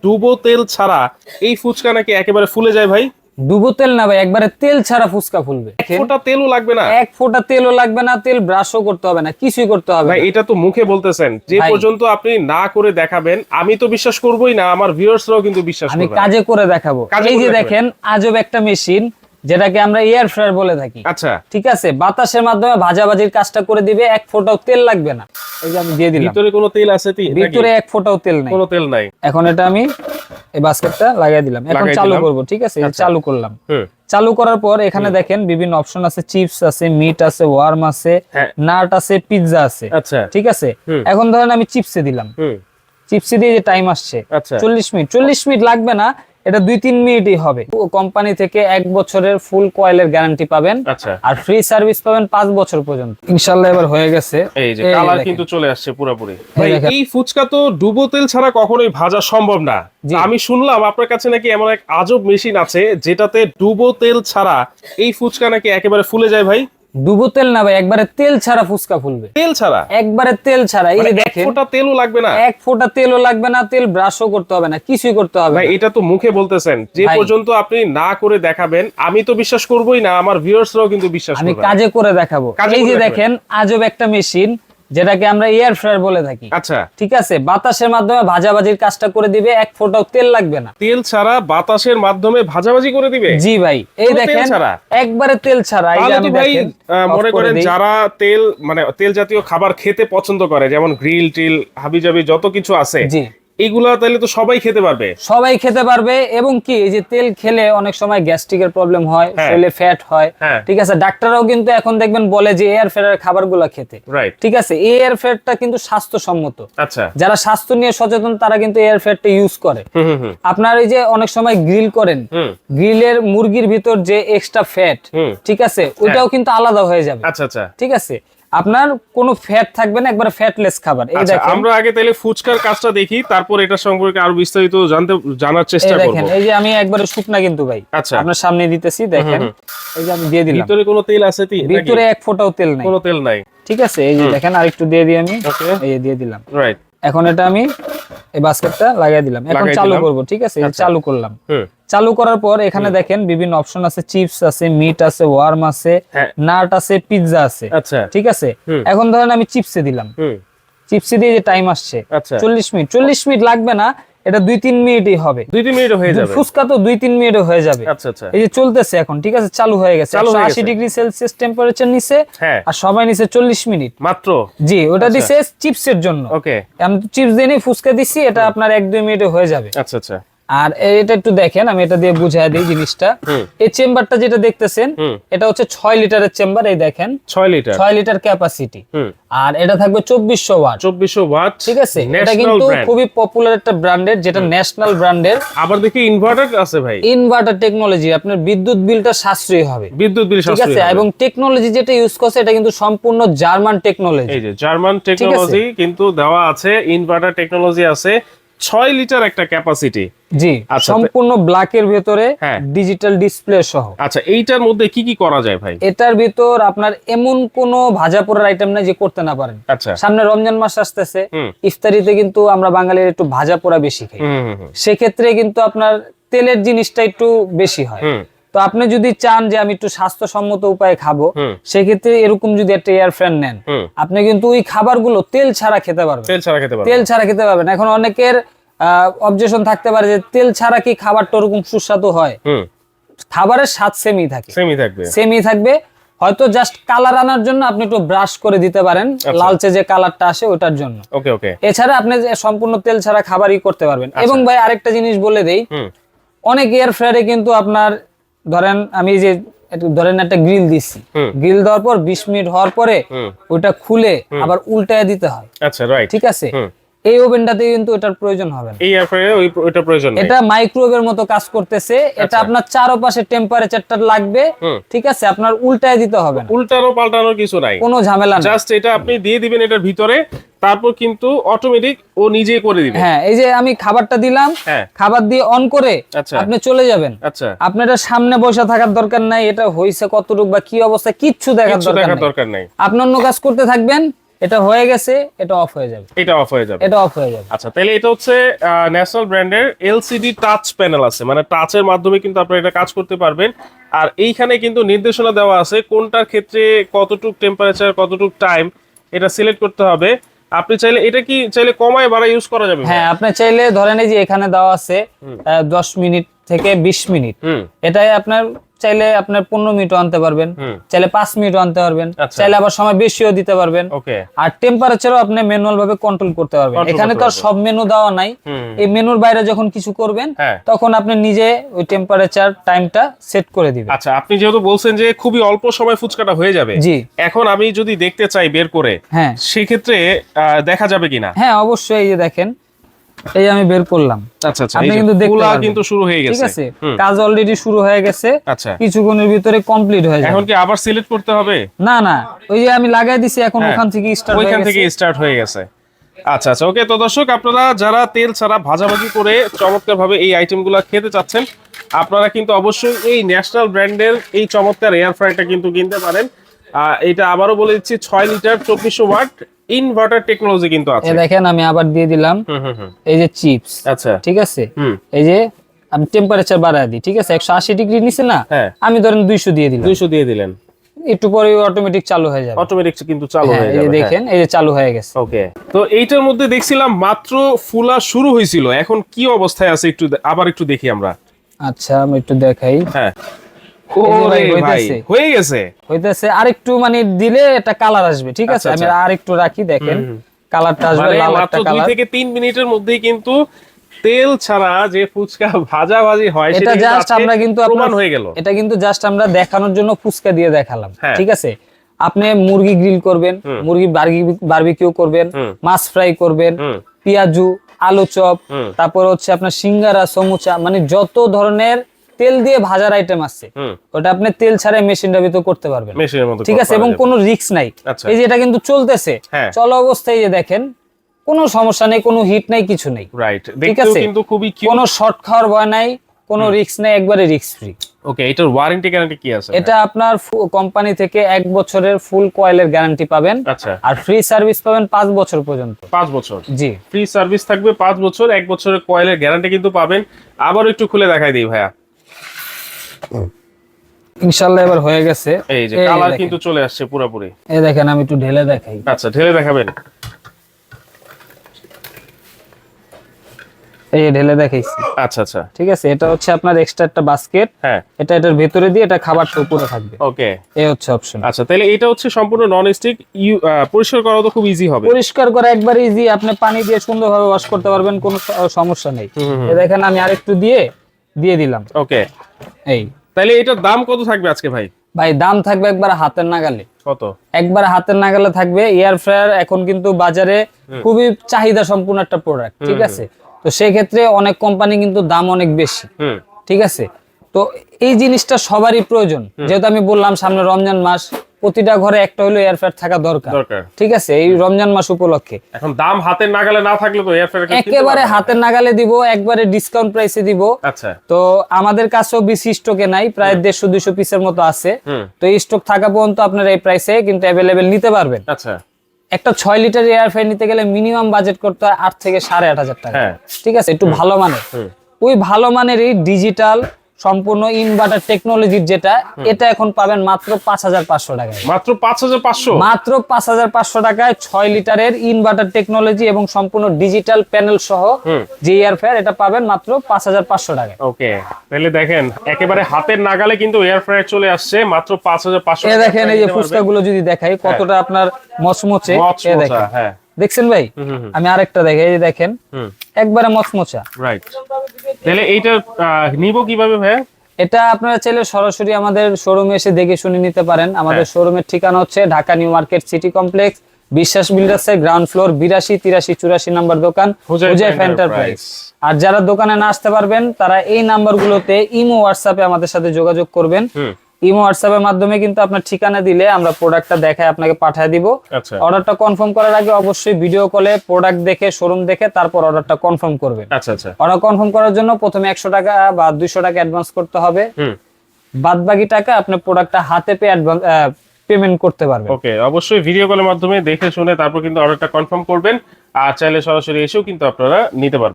ডুবো তেল ছাড়া এই ফুচকা নাকি একেবারে ফুলে যায় ভাই? ডুবো তেল না ভাই, একবারে তেল ছাড়া ফুচকা ফুলবে। এক ফোঁটা তেলও লাগবে না? এক ফোঁটা তেলও লাগবে না, তেল ব্রাশও করতে হবে না, কিছুই করতে হবে ভাই না। এটা তো মুখে বলতেছেন, যে ভাই, পর্যন্ত আপনি না করে দেখাবেন আমি তো বিশ্বাস করবোই না, আমার ভিউয়ার্সরাও কিন্তু বিশ্বাস আমি করবে না। কাজে করে দেখাবো। কাজে এই করে যে দেখাবেন। দেখেন আজব একটা মেশিন, যেটাকে আমরা এয়ার ফ্রায়ার বলে থাকি। আচ্ছা, ঠিক আছে, বাতাসের মাধ্যমে ভাজাভাজির কাজটা করে দিবে, এক ফোঁটাও তেল লাগবে না। এই যে আমি দিয়ে দিলাম, ভিতরে কোনো তেল আছে নাকি? ভিতরে এক ফোঁটাও তেল নাই, কোনো তেল নাই। এখন এটা আমি এই বাস্কেটটা লাগিয়ে দিলাম, এখন লাগাই চালু দিলাম। করব। ঠিক আছে, আচ্ছা। চালু করলাম। হুম। চালু করার পর এখানে দেখেন বিভিন্ন অপশন আছে, চিপস আছে, মিট আছে, ওয়ার্ম আছে, হ্যাঁ। নাট আছে, পিৎজা আছে। আচ্ছা। ঠিক আছে, হুম। এখন ধরেন আমি চিপসে দিলাম, হুম। চিপসে দিয়ে যে টাইম আসছে আচ্ছা। 40 মিনিট লাগবে না, এটা 2-3 মিনিটই হবে। কোম্পানি থেকে 1 বছরের ফুল কয়েলের গ্যারান্টি পাবেন। আচ্ছা। আর ফ্রি সার্ভিস পাবেন 5 বছর পর্যন্ত। ইনশাআল্লাহ এবার হয়ে গেছে। এই যে এই কালার দেখেন। কিন্তু চলে আসছে পুরোপুরি। ভাই দেখেন। এই ফুচকা তো ডুবো তেল ছাড়া কখনোই ভাজা সম্ভব না। জি। আমি শুনলাম আপনার কাছে নাকি এমন এক আজব মেশিন আছে যেটাতে ডুবো তেল ছাড়া এই ফুচকা নাকি একেবারে ফুলে যায় ভাই? ডুবো তেল না ভাই, একবারে তেল ছাড়া ফুচকা ফুলবে। তেল ছাড়া? একবারে তেল ছাড়া। এই মানে যে এক দেখেন ফোঁটা তেলও লাগবে না? এক ফোঁটা তেলও লাগবে না, তেল ব্রাশও করতে হবে না, কিছুই করতে হবে ভাই না। এটা তো মুখে বলতেছেন, যে ভাই, পর্যন্ত আপনি না করে দেখাবেন আমি তো বিশ্বাস করবোই না, আমার ভিউয়ার্সরাও কিন্তু বিশ্বাস আমি করবে না। কাজে করে দেখাবো। কাজে এই করে যে দেখাবেন। দেখেন আজব একটা মেশিন, যেটাকে আমরা এয়ার ফ্রায়ার বলে থাকি। আচ্ছা। ঠিক আছে, বাতাসের মাধ্যমে ভাজাভাজির কাজটা করে দিবে, এক ফোঁটাও তেল লাগবে না। তেল ছাড়া বাতাসের মাধ্যমে ভাজাভাজি করে দিবে? জি ভাই, এই কোনো তেল দেখেন ছাড়া? একবারে তেল ছাড়া। এই যে তাহলে তো আমি ভাই দেখেন মনে করেন যারা তেল মানে তেল জাতীয় খাবার খেতে পছন্দ করে, যেমন গ্রিল টিল হাবিজাবি যত কিছু আছে, জি, এইগুলা তাহলে তো সবাই খেতে পারবে। সবাই খেতে পারবে। এবং কি এই যে তেল খেলে অনেক সময় গ্যাস্ট্রিকের প্রবলেম হয়, হ্যাঁ। শরীরে ফ্যাট হয়। হ্যাঁ। ঠিক আছে, ডাক্তাররাও কিন্তু এখন দেখবেন বলে যে এয়ার ফ্রায়ার খাবারগুলো খেতে। রাইট। ঠিক আছে, এয়ার ফ্রায়ারটা কিন্তু স্বাস্থ্যসম্মত। আচ্ছা। যারা স্বাস্থ্য নিয়ে সচেতন তারা কিন্তু এয়ার ফ্রায়ারটা ইউজ করে। হুম হুম হুম। আপনার এই যে অনেক সময় গ্রিল করেন, হুম। গ্রিলের মুরগির ভিতর যে এক্সট্রা ফ্যাট, হুম। ঠিক আছে, ওইটাও কিন্তু আলাদা হয়ে যাবে। আচ্ছা আচ্ছা। ঠিক আছে, আপনার কোনো ফ্যাট থাকবে না, একবার ফ্যাটলেস খাবার। এই আচ্ছা, দেখেন, আমরা আগে তাহলে ফুচকার কাজটা দেখি, তারপর এটা সম্পর্কে আরো বিস্তারিত জানার এই চেষ্টা করব। দেখেন, এই যে আমি একবারে শুকনা কিন্তু ভাই আচ্ছা। আপনার সামনে দিতেছি, দেখেন। এই যে আমি দিয়ে দিলাম, ভিতরে কোনো তেল আছে নাকি? ভিতরে এক ফোঁটাও তেল নাই। কোনো তেল নাই। ঠিক আছে, এই যে দেখেন আরেকটু দিয়ে দিই আমি। ওকে। এই যে দিয়ে দিলাম, রাইট। এখন এটা আমি এই বাস্কেটটা লাগিয়ে দিলাম, এখন লাগাই চালু দিলাম। করব। ঠিক আছে, এই যে আচ্ছা। চালু করলাম। হুম। চালু করার পর এখানে দেখেন বিভিন্ন অপশন আছে, চিপস আছে, মিট আছে, ওয়ার্ম আছে, হ্যাঁ। নাট আছে, পিৎজা আছে। আচ্ছা। ঠিক আছে, হুম। এখন ধরেন আমি চিপসে দিলাম, হুম। চিপসে দিয়ে যে টাইম আসছে আচ্ছা। 40 মিনিট লাগবে না, এটা 2-3 মিনিটই হবে। 2-3 মিনিট হয়ে যাবে। ফুচকা তো 2-3 মিনিটে হয়ে যাবে। আচ্ছা আচ্ছা। এই যে চলতেছে এখন। ঠিক আছে, চালু হয়ে গেছে। চালু হয়ে 180 গেছে। ডিগ্রি সেলসিয়াস টেম্পারেচার নিছে, হ্যাঁ। আর সবাই নিছে 40 মিনিট মাত্র? জি, ওটা আচ্ছা। দিছে চিপসের জন্য। ওকে। আমি তো চিপস দিয়ে নিয়ে ফুচকা দিছি, এটা আপনার 1-2 মিনিটে হয়ে যাবে। আচ্ছা আচ্ছা। আর এটা একটু দেখেন, আমি এটা দিয়ে বুঝাই দিই জিনিসটা। হুম। এই চেম্বারটা যেটা দেখতেছেন, হুম। এটা হচ্ছে 6 লিটারের চেম্বার। এই দেখেন 6 লিটার। 6 litre capacity. হুম। আর এটা থাকবে 2400 ওয়াট। 2400 ওয়াট। ঠিক আছে, এটা ন্যাশনাল কিন্তু ব্র্যান্ড। খুবই পপুলার একটা ব্র্যান্ডের, যেটা ন্যাশনাল ব্র্যান্ডের। আবার দেখি ইনভার্টার আছে ভাই। ইনভার্টার টেকনোলজি, আপনার বিদ্যুৎ বিলটা সাশ্রয়ী হবে। বিদ্যুৎ বিল ঠিক সাশ্রয়ী আছে, হবে। এবং টেকনোলজি যেটা ইউজ করছে এটা কিন্তু সম্পূর্ণ জার্মান টেকনোলজি। এই যে জার্মান টেকনোলজি কিন্তু দেওয়া আছে, ইনভার্টার টেকনোলজি আছে, 6 লিটার একটা ক্যাপাসিটি। জি, আচ্ছা, সম্পূর্ণ ব্ল্যাকের ভিতরে হ্যাঁ। ডিজিটাল ডিসপ্লে সহ। আচ্ছা, এইটার মধ্যে কি কি করা যায় ভাই? এটার ভিতর আপনার এমন কোন ভাজা পোড়ার আইটেম নাই যে করতে না পারেন। আচ্ছা। সামনে রমজান মাস আসতেছে, হুম। ইফতারিতে কিন্তু আমরা বাঙালির একটু ভাজা পোড়া বেশি খাই। হুম হুম হুম। সেক্ষেত্রে কিন্তু আপনার তেলের জিনিসটা একটু বেশি হয়। হুম। তো আপনি যদি চান যে আমি একটু স্বাস্থ্যসম্মত উপায়ে খাবো, হুম। সেক্ষেত্রে এরকম যদি একটা এয়ার ফ্যান নেন, হুম। আপনি কিন্তু ওই খাবারগুলো তেল ছাড়া খেতে পারবেন। তেল ছাড়া খেতে পারবে? তেল ছাড়া খেতে পারবেন। এখন অনেকের অবজেকশন থাকতে পারে যে তেল ছাড়া কি খাবারটা ওরকম সুস্বাদু হয়? হুম। খাবারের স্বাদ সেমই থাকে, সেমই থাকবে। সেমই থাকবে। হয়তো জাস্ট কালার আনার জন্য আপনি একটু ব্রাশ করে দিতে পারেন, লালচে যে কালারটা আসে ওটার জন্য। ওকে ওকে। এছাড়া আপনি যে সম্পূর্ণ তেল ছাড়া খাবারই করতে পারবেন। এবং ভাই আরেকটা জিনিস বলে দেই, হুম। অনেক এয়ার ফ্রায়ারে কিন্তু আপনার ধরেন আমি যে ধরেন একটা গ্রিল দিচ্ছি, হুম। গ্রিল দেওয়ার পর 20 মিনিট হওয়ার পরে হুম। ওটা খুলে আবার উল্টায় দিতে হয়। আচ্ছা, রাইট। ঠিক আছে, হুম। এই ওভেনটাতে কিন্তু এটার প্রয়োজন হবে না। এই এয়ার ফ্রায়ারে ওইটা প্রয়োজন নেই। এটা মাইক্রোওয়েভের মতো কাজ করতেছে। এটা আচ্ছা। আপনার চারপাশে টেম্পারেচারটা লাগবে। হুম। ঠিক আছে, আপনার উল্টায় দিতে হবে না, উল্টানো পাল্টানোর কিছু নাই, কোনো ঝামেলা নেই। জাস্ট এটা আপনি দিয়ে দিবেন এটার ভিতরে, তারপর কিন্তু অটোমেটিক ও নিজেই করে দিবে। হ্যাঁ, এই যে আমি খাবারটা দিলাম, হ্যাঁ। খাবার দিয়ে অন করে আচ্ছা। আপনি চলে যাবেন। আচ্ছা। আপনার এটা সামনে বসে থাকার দরকার নাই, এটা হইছে কতটুকু বা কি অবস্থা কিচ্ছু দেখার কিচ্ছু দরকার দেখার নাই। দরকার নাই। আপনি অন্য কাজ করতে থাকবেন, এটা হয়ে গেছে, এটা অফ হয়ে যাবে, এটা অফ হয়ে যাবে। এটা অফ হয়ে যাবে। আচ্ছা, তাহলে এটা হচ্ছে ন্যাশনাল ব্র্যান্ডের এলসিডি টাচ প্যানেল আছে, মানে টাচের মাধ্যমে কিন্তু আপনারা এটা কাজ করতে পারবেন। আর এইখানে কিন্তু নির্দেশনা দেওয়া আছে কোনটার ক্ষেত্রে কতটুক টেম্পারেচার, কতটুক টাইম এটা সিলেক্ট করতে হবে। আপনি চাইলে এটা কি চাইলে কমায় বাড়ায় ইউজ করা যাবে? হ্যাঁ, আপনি চাইলে ধরেন এই যে এখানে দেওয়া আছে 10 মিনিট থেকে 20 মিনিট, এটাই আপনার চাইলে আপনার 15 মিনিটও আনতে পারবেন, চাইলে 5 মিনিটও আনতে পারবেন, চাইলে আবার সময় বেশিও দিতে পারবেন। আর টেম্পারেচারও আপনি ম্যানুয়াল ভাবে কন্ট্রোল করতে পারবেন। এখানে তো আর সব মেনু দেওয়া নাই, এই মেনুর বাইরে যখন কিছু করবেন তখন আপনি নিজে ওই টেম্পারেচার টাইমটা সেট করে দিবেন। আচ্ছা, আপনি যেহেতু বলছেন যে খুবই অল্প সময় ফুচকাটা হয়ে যাবে, জি, এখন আমি যদি দেখতে চাই বের করে, হ্যাঁ, সেক্ষেত্রে দেখা যাবে কিনা? হ্যাঁ, অবশ্যই। এই যে দেখেন, এই আমি বের করলাম। আচ্ছা আচ্ছা, আপনি কিন্তু দেখতে পারবেন কিন্তু শুরু হয়ে গেছে। ঠিক আছে, কাজ অলরেডি শুরু হয়ে গেছে। আচ্ছা, কিছুক্ষণের ভিতরে কমপ্লিট হয়ে যাবে। এখন কি আবার সিলেক্ট করতে হবে? না না, ওই যে আমি লাগাই দিছি, এখন ওখান থেকে স্টার্ট হয়ে গেছে। আচ্ছা আচ্ছা, ওকে। তো দর্শক, আপনারা যারা তেল ছাড়া ভাজাভাজি করে চমৎকার ভাবে এই আইটেমগুলো খেতে চাচ্ছেন, আপনারা কিন্তু অবশ্যই এই ন্যাশনাল ব্র্যান্ডের এই চমৎকার এয়ার ফ্রায়ারটা কিন্তু কিনতে পারেন। এটা আবারও বলে দিচ্ছি, 6 লিটার 2400 ওয়াট ইনভার্টার টেকনোলজি কিন্তু আছে। দেখেন, আমি আবার দিয়ে দিলাম এই যে চিপস। আচ্ছা, ঠিক আছে, এই যে আমি টেম্পারেচার বাড়ায় দিই। ঠিক আছে, 180 ডিগ্রি নিচে না, আমি ধরেন 200 দিয়ে দিলাম। 200 দিয়ে দিলেন, একটু পরে অটোমেটিক চালু হয়ে যাবে। অটোমেটিক কিন্তু চালু হয়ে যাবে। এই যে দেখেন, এই যে চালু হয়ে গেছে। ওকে, তো এইটার মধ্যে দেখছিলাম মাত্র ফুলা শুরু হয়েছিল, এখন কি অবস্থায় আছে একটু আবার একটু দেখি আমরা। আচ্ছা, আমি একটু দেখাই। হ্যাঁ, হয়ে গেছে, হইতেছে। আরেকটু মানে দিলে একটা কালার আসবে। ঠিক আছে, আমি আরেকটু রাখি, দেখেন কালারটা আসবে, লাল একটা কালার। 2 থেকে 3 মিনিটের মধ্যেই কিন্তু তেল ছাড়া যে ফুচকা ভাজাভাজি হয় সেটা জাস্ট আমরা কিন্তু প্রমাণ হয়ে গেল। এটা কিন্তু জাস্ট আমরা দেখানোর জন্য ফুচকা দিয়ে দেখালাম। ঠিক আছে, আপনি মুরগি গ্রিল করবেন, মুরগি বারবিকিউ করবেন, মাছ ফ্রাই করবেন, পেঁয়াজু, আলু চপ, তারপর হচ্ছে আপনার সিঙ্গারা, সমুচা, মানে যত ধরনের তেল দিয়ে ভাজার আইটেম আছে, ওটা আপনি তেল ছাড়া মেশিনটার ভিতর করতে পারবেন। ঠিক আছে, এবং কোনো রিস্ক নাই। এই যে এটা কিন্তু চলতেছে, চলা অবস্থায় যে দেখেন, কোনো সমস্যা নেই, কোনো হিট নাই, কিছু নেই। রাইট, দেখতেও কিন্তু খুবই কিউট, কোনো শর্ট খাওয়ার ভয় নাই, কোনো রিস্ক নাই, একবারে রিস্ক ফ্রি। ওকে, এটার ওয়ারেন্টি গ্যারান্টি কি আছে? এটা আপনার কোম্পানি থেকে 1 বছরের ফুল কয়েলের গ্যারান্টি পাবেন। আচ্ছা, আর ফ্রি সার্ভিস পাবেন 5 বছর পর্যন্ত। 5 বছর? জি, ফ্রি সার্ভিস থাকবে 5 বছর, 1 বছরের কয়েলের গ্যারান্টি কিন্তু পাবেন। আবার একটু খুলে দেখাই দিই ভাইয়া। ইনশাআল্লাহ এবার হয়ে গেছে। এই যে কালার কিন্তু চলে আসছে পুরোপুরি। এই দেখেন, আমি একটু ঢেলে দেখাই। আচ্ছা, ঢেলে দেখাবেন। এই ঢেলে দেখাইছি। আচ্ছা আচ্ছা, ঠিক আছে, এটা হচ্ছে আপনার এক্সট্রা একটা বাস্কেট। হ্যাঁ, এটার ভিতরে দিয়ে এটা খাবারটা উপরে থাকবে। ওকে, এই হচ্ছে অপশন। আচ্ছা, তাহলে এটা হচ্ছে সম্পূর্ণ নন স্টিক, পরিষ্কার করা তো খুব ইজি হবে। পরিষ্কার করা একবার ইজি, আপনি পানি দিয়ে সুন্দরভাবে ওয়াশ করতে পারবেন, কোনো সমস্যা নেই। এই দেখেন, আমি আরেকটু দিয়ে দিলাম। ওকে, এই তাহলে এটার দাম কত থাকবে আজকে ভাই? ভাই, দাম থাকবে একবার হাতের নাগালে। কত? একবার হাতের নাগালে থাকবে। এয়ার ফ্রায়ার এখন কিন্তু বাজারে খুবই চাহিদা সম্পূর্ণ একটা প্রোডাক্ট। ঠিক আছে, তো সেই ক্ষেত্রে অনেক কোম্পানি কিন্তু দাম অনেক বেশি। ঠিক আছে, তো এই জিনিসটা সবারই প্রয়োজন। যেহেতু আমি বললাম সামনে রমজান মাস, প্রতিটা ঘরে একটা হলো এয়ার ফ্রায়ার থাকা দরকার। ঠিক আছে, এই রমজান মাস উপলক্ষে এখন দাম হাতের নাগালে না থাকলে তো এয়ার ফ্রায়ার একেবারে হাতের নাগালে দিব, একবারে ডিসকাউন্ট প্রাইসে দিব। আচ্ছা, তো আমাদের কাছেও বেশি স্টকে নাই, প্রায় 150-200 পিসের মতো আছে। তো এই স্টক থাকা পর্যন্ত আপনারা এই প্রাইসে কিন্তু অ্যাভেলেবেল নিতে পারবেন। আচ্ছা, একটা 6 লিটার এয়ার ফ্রায়ার নিতে গেলে মিনিমাম বাজেট করতে হয় 8 থেকে 8.5 টাকা। ঠিক আছে, একটু ভালো মানের, ওই ভালো মানের এই ডিজিটাল সম্পূর্ণ ইনভার্টার টেকনোলজির যেটা, এটা এখন পাবেন মাত্র 5500 টাকায়। মাত্র 5500? মাত্র 5500 টাকায় 6 লিটারের ইনভার্টার টেকনোলজি এবং সম্পূর্ণ ডিজিটাল প্যানেল সহ যে এয়ার ফ্রায়ার, এটা পাবেন মাত্র 5500 টাকায়। ওকে, তাহলে দেখেন একেবারে হাতের নাগালে কিন্তু এয়ার ফ্রায়ার চলে আসছে মাত্র 5500 টাকা। দেখেন, এই যে ফুচকাগুলো যদি দেখাই কতটা আপনার মচমচে, দেখেন, হ্যাঁ দেখছেন ভাই। আমি আরেকটা দেখাই, এই যে দেখেন, একবারে মচমচা। রাইট, তাহলে এইটা নিব কিভাবে ভাই? এটা আপনারা চাইলে সরাসরি আমাদের শোরুমে এসে দেখে শুনে নিতে পারেন। আমাদের শোরুমের ঠিকানা হচ্ছে Dhaka new market city complex, বিশ্বাস বিল্ডার্সের গ্রাউন্ড ফ্লোর, 82, 83, 84 নাম্বার দোকান, হুজাইফা এন্টারপ্রাইজ। আর যারা দোকানে না আসতে পারবেন, তারা এই নাম্বারগুলোতে ইমো হোয়াটসঅ্যাপে আমাদের সাথে যোগাযোগ করবেন। ইমো হোয়াটসঅ্যাপের মাধ্যমে কিন্তু আপনার ঠিকানা দিলে আমরা প্রোডাক্টটা দেখায় আপনাকে পাঠিয়ে দিব। অর্ডারটা কনফার্ম করার আগে অবশ্যই ভিডিও কলে প্রোডাক্ট দেখে, শোরুম দেখে তারপর অর্ডারটা কনফার্ম করবেন। আচ্ছা আচ্ছা, অর্ডার কনফার্ম করার জন্য প্রথমে 100 টাকা বা 200 টাকা অ্যাডভান্স করতে হবে। বাদ বাকি টাকা আপনি প্রোডাক্টটা হাতে পেয়ে পেমেন্ট করতে পারবেন। ওকে, অবশ্যই ভিডিও কলের মাধ্যমে দেখে শুনে তারপর কিন্তু অর্ডারটা কনফার্ম করবেন, আর চাইলে সরাসরি এসেও কিন্তু আপনারা নিতে পারবেন।